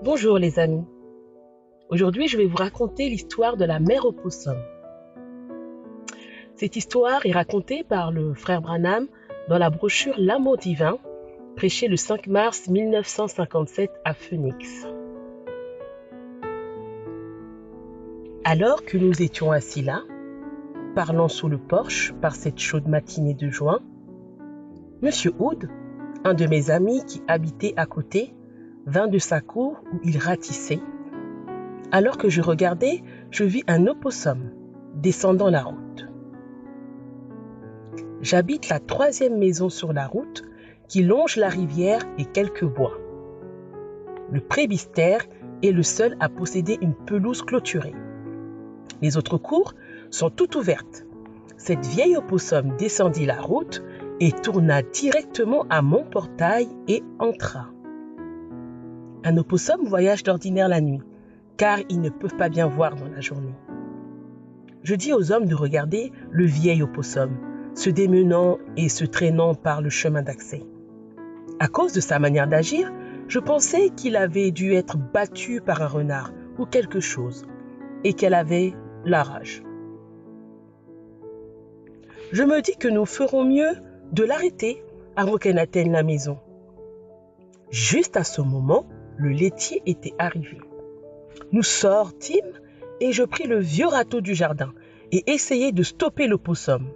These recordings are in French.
Bonjour les amis, aujourd'hui je vais vous raconter l'histoire de la mère opossum. Cette histoire est racontée par le frère Branham dans la brochure L'amour divin, prêchée le 5 mars 1957 à Phoenix. Alors que nous étions assis là, parlant sous le porche par cette chaude matinée de juin, Monsieur Hood, un de mes amis qui habitait à côté, vint de sa cour où il ratissait. Alors que je regardais, je vis un opossum descendant la route. J'habite la 3e maison sur la route qui longe la rivière et quelques bois. Le prébistère est le seul à posséder une pelouse clôturée. Les autres cours sont toutes ouvertes. Cette vieille opossum descendit la route et tourna directement à mon portail et entra. Un opossum voyage d'ordinaire la nuit, car ils ne peuvent pas bien voir dans la journée. Je dis aux hommes de regarder le vieil opossum, se démenant et se traînant par le chemin d'accès. À cause de sa manière d'agir, je pensais qu'il avait dû être battu par un renard ou quelque chose, et qu'elle avait la rage. Je me dis que nous ferons mieux de l'arrêter avant qu'elle n'atteigne la maison. Juste à ce moment, le laitier était arrivé. Nous sortîmes et je pris le vieux râteau du jardin et essayai de stopper l'opossum.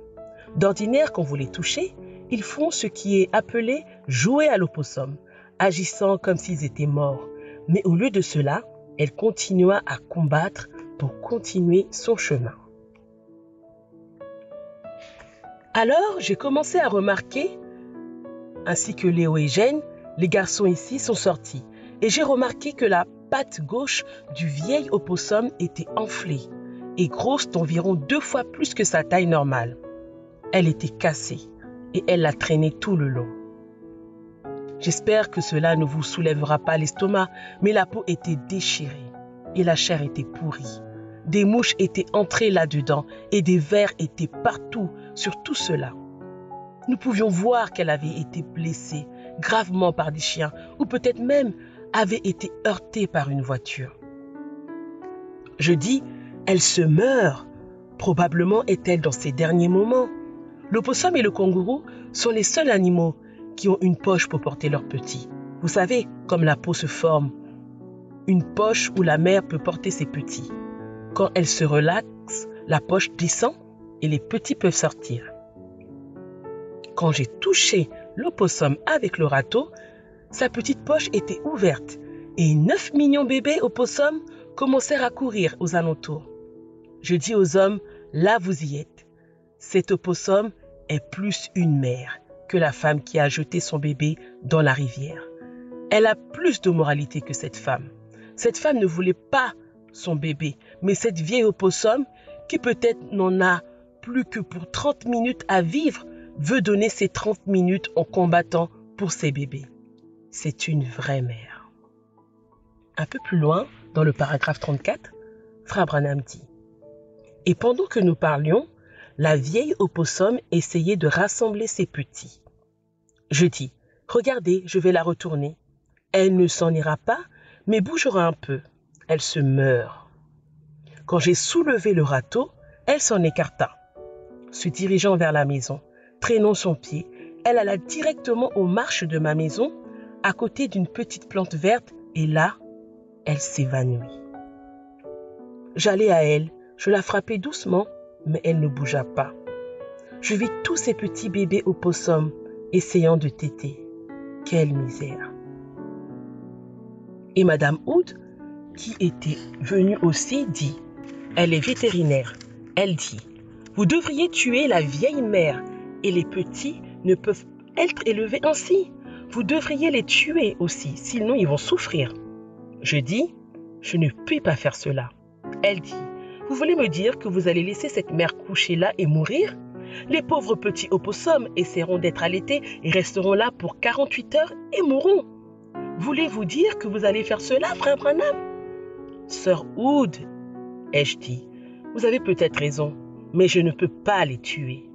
D'ordinaire, quand vous les touchez, ils font ce qui est appelé jouer à l'opossum, agissant comme s'ils étaient morts. Mais au lieu de cela, elle continua à combattre pour continuer son chemin. Alors, j'ai commencé à remarquer, ainsi que Léo et Jane, les garçons ici sont sortis. Et j'ai remarqué que la patte gauche du vieil opossum était enflée et grosse d'environ 2 fois plus que sa taille normale. Elle était cassée et elle la traînait tout le long. J'espère que cela ne vous soulèvera pas l'estomac, mais la peau était déchirée et la chair était pourrie. Des mouches étaient entrées là-dedans et des vers étaient partout sur tout cela. Nous pouvions voir qu'elle avait été blessée gravement par des chiens ou peut-être même avait été heurtée par une voiture. Je dis, elle se meurt. Probablement est-elle dans ses derniers moments. L'opossum et le kangourou sont les seuls animaux qui ont une poche pour porter leurs petits. Vous savez, comme la peau se forme, une poche où la mère peut porter ses petits. Quand elle se relaxe, la poche descend et les petits peuvent sortir. Quand j'ai touché l'opossum avec le râteau, sa petite poche était ouverte et 9 millions de bébés opossums commencèrent à courir aux alentours. Je dis aux hommes, là vous y êtes. Cet opossum est plus une mère que la femme qui a jeté son bébé dans la rivière. Elle a plus de moralité que cette femme. Cette femme ne voulait pas son bébé, mais cette vieille opossum, qui peut-être n'en a plus que pour 30 minutes à vivre, veut donner ces 30 minutes en combattant pour ses bébés. C'est une vraie mère. Un peu plus loin, dans le paragraphe 34, Frère Branham dit « Et pendant que nous parlions, la vieille opossum essayait de rassembler ses petits. Je dis « Regardez, je vais la retourner. Elle ne s'en ira pas, mais bougera un peu. Elle se meurt. » Quand j'ai soulevé le râteau, elle s'en écarta. Se dirigeant vers la maison, traînant son pied, elle alla directement aux marches de ma maison, à côté d'une petite plante verte, et là, elle s'évanouit. J'allai à elle, je la frappai doucement, mais elle ne bougea pas. Je vis tous ces petits bébés opossums essayant de téter. Quelle misère! Et Madame Hood, qui était venue aussi, dit « Elle est vétérinaire. Elle dit « Vous devriez tuer la vieille mère et les petits ne peuvent être élevés ainsi. Vous devriez les tuer aussi, sinon ils vont souffrir. » Je dis « Je ne puis pas faire cela. » Elle dit « Vous voulez me dire que vous allez laisser cette mère coucher là et mourir? Les pauvres petits opossums essaieront d'être allaités et resteront là pour 48 heures et mourront. Voulez-vous dire que vous allez faire cela, frère Branham? Sœur Hood, ai-je dit, vous avez peut-être raison, mais je ne peux pas les tuer.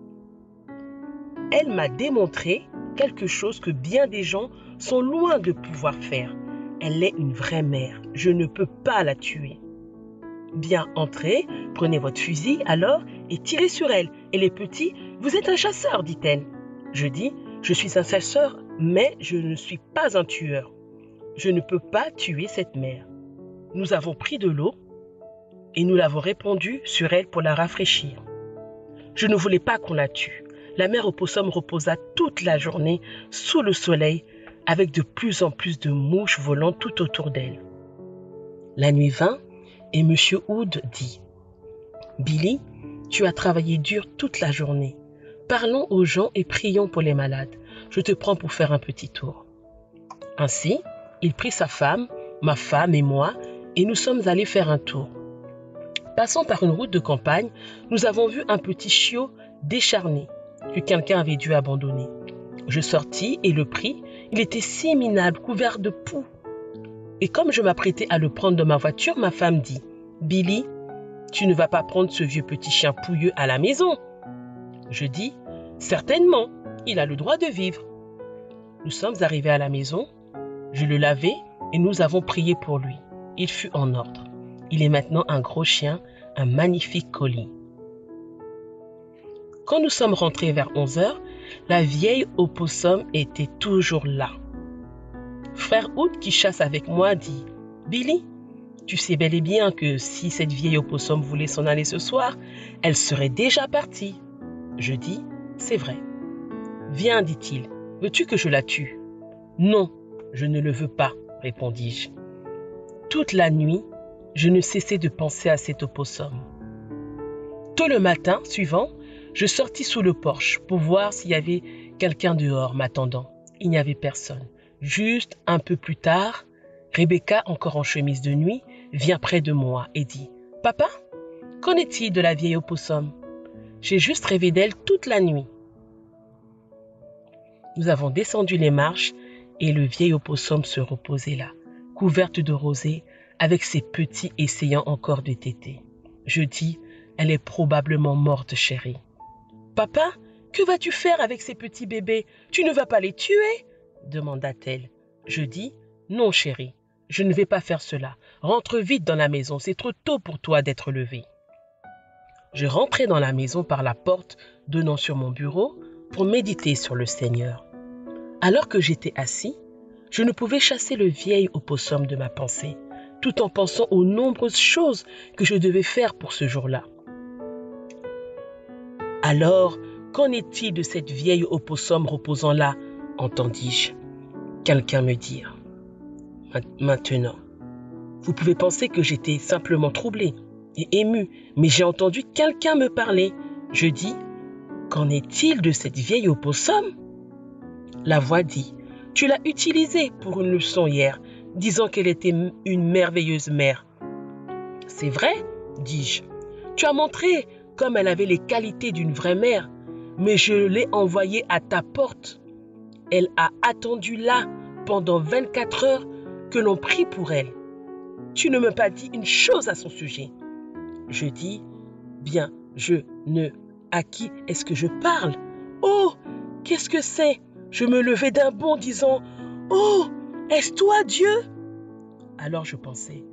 Elle m'a démontré quelque chose que bien des gens sont loin de pouvoir faire. Elle est une vraie mère. Je ne peux pas la tuer. Bien, entrez, prenez votre fusil alors et tirez sur elle. Et les petits, vous êtes un chasseur, dit-elle. Je dis, je suis un chasseur, mais je ne suis pas un tueur. Je ne peux pas tuer cette mère. Nous avons pris de l'eau et nous l'avons répandue sur elle pour la rafraîchir. Je ne voulais pas qu'on la tue. La mère opossum reposa toute la journée sous le soleil avec de plus en plus de mouches volant tout autour d'elle. La nuit vint et M. Hood dit « Billy, tu as travaillé dur toute la journée. Parlons aux gens et prions pour les malades. Je te prends pour faire un petit tour. » Ainsi, il prit sa femme, ma femme et moi et nous sommes allés faire un tour. Passant par une route de campagne, nous avons vu un petit chiot décharné que quelqu'un avait dû abandonner. Je sortis et le pris. Il était si minable, couvert de poux. Et comme je m'apprêtais à le prendre dans ma voiture, ma femme dit « Billy, tu ne vas pas prendre ce vieux petit chien pouilleux à la maison ?» Je dis « Certainement, il a le droit de vivre. » Nous sommes arrivés à la maison, je le lavai et nous avons prié pour lui. Il fut en ordre. Il est maintenant un gros chien, un magnifique collie. Quand nous sommes rentrés vers 11 heures, la vieille opossum était toujours là. Frère Hood, qui chasse avec moi, dit « Billy, tu sais bel et bien que si cette vieille opossum voulait s'en aller ce soir, elle serait déjà partie. » Je dis « C'est vrai. »« Viens, dit-il, veux-tu que je la tue ?»« Non, je ne le veux pas, répondis-je. Toute la nuit, je ne cessais de penser à cet opossum. Tôt le matin suivant, je sortis sous le porche pour voir s'il y avait quelqu'un dehors m'attendant. Il n'y avait personne. Juste un peu plus tard, Rebecca, encore en chemise de nuit, vient près de moi et dit « Papa, qu'en est-il de la vieille opossum? J'ai juste rêvé d'elle toute la nuit. » Nous avons descendu les marches et le vieil opossum se reposait là, couverte de rosée, avec ses petits essayant encore de téter. Je dis « Elle est probablement morte, chérie. »« Papa, que vas-tu faire avec ces petits bébés? Tu ne vas pas les tuer ?» demanda-t-elle. Je dis « Non, chérie, je ne vais pas faire cela. Rentre vite dans la maison, c'est trop tôt pour toi d'être levé. » Je rentrai dans la maison par la porte donnant sur mon bureau pour méditer sur le Seigneur. Alors que j'étais assis, je ne pouvais chasser le vieil opossum de ma pensée, tout en pensant aux nombreuses choses que je devais faire pour ce jour-là. Alors, qu'en est-il de cette vieille opossum reposant là, entendis-je quelqu'un me dire. Maintenant, vous pouvez penser que j'étais simplement troublé et ému, mais j'ai entendu quelqu'un me parler. Je dis, qu'en est-il de cette vieille opossum? La voix dit, tu l'as utilisée pour une leçon hier, disant qu'elle était une merveilleuse mère. C'est vrai, dis-je. Tu as montré comme elle avait les qualités d'une vraie mère, mais je l'ai envoyée à ta porte. Elle a attendu là pendant 24 heures que l'on prie pour elle. Tu ne m'as pas dit une chose à son sujet. Je dis, bien, à qui est-ce que je parle? Oh, qu'est-ce que c'est? Je me levai d'un bond disant, oh, est-ce toi Dieu? Alors je pensais,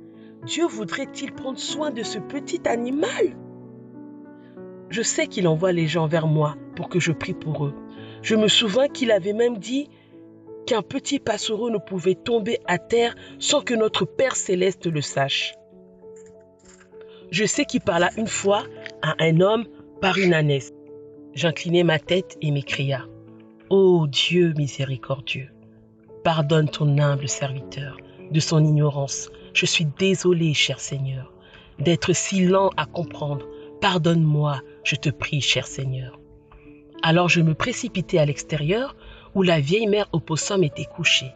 Dieu voudrait-il prendre soin de ce petit animal? Je sais qu'il envoie les gens vers moi pour que je prie pour eux. Je me souviens qu'il avait même dit qu'un petit passereau ne pouvait tomber à terre sans que notre Père Céleste le sache. Je sais qu'il parla une fois à un homme par une ânesse. J'inclinai ma tête et m'écria, « Ô Dieu miséricordieux, pardonne ton humble serviteur de son ignorance. Je suis désolé, cher Seigneur, d'être si lent à comprendre. Pardonne-moi, je te prie, cher Seigneur. » Alors je me précipitai à l'extérieur où la vieille mère opossum était couchée.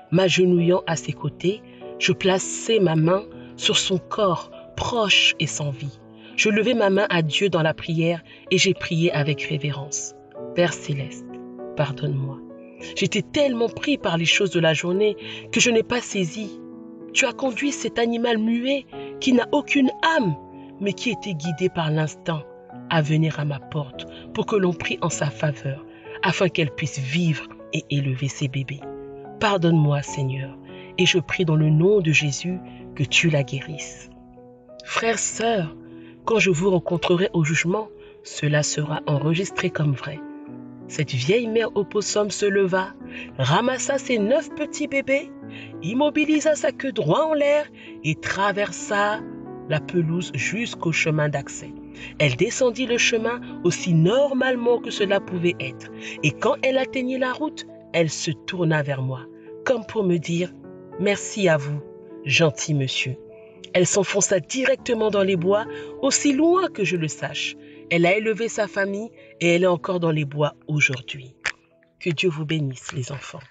M'agenouillant à ses côtés, je plaçai ma main sur son corps proche et sans vie. Je levai ma main à Dieu dans la prière et j'ai prié avec révérence. Père céleste, pardonne-moi. J'étais tellement pris par les choses de la journée que je n'ai pas saisi. Tu as conduit cet animal muet qui n'a aucune âme, mais qui était guidé par l'instinct à venir à ma porte pour que l'on prie en sa faveur, afin qu'elle puisse vivre et élever ses bébés. Pardonne-moi, Seigneur, et je prie dans le nom de Jésus que tu la guérisses. Frères, sœurs, quand je vous rencontrerai au jugement, cela sera enregistré comme vrai. Cette vieille mère opossum se leva, ramassa ses 9 petits bébés, immobilisa sa queue droit en l'air et traversa la pelouse jusqu'au chemin d'accès. Elle descendit le chemin aussi normalement que cela pouvait être. Et quand elle atteignit la route, elle se tourna vers moi, comme pour me dire « Merci à vous, gentil monsieur ». Elle s'enfonça directement dans les bois, aussi loin que je le sache. Elle a élevé sa famille et elle est encore dans les bois aujourd'hui. Que Dieu vous bénisse, les enfants.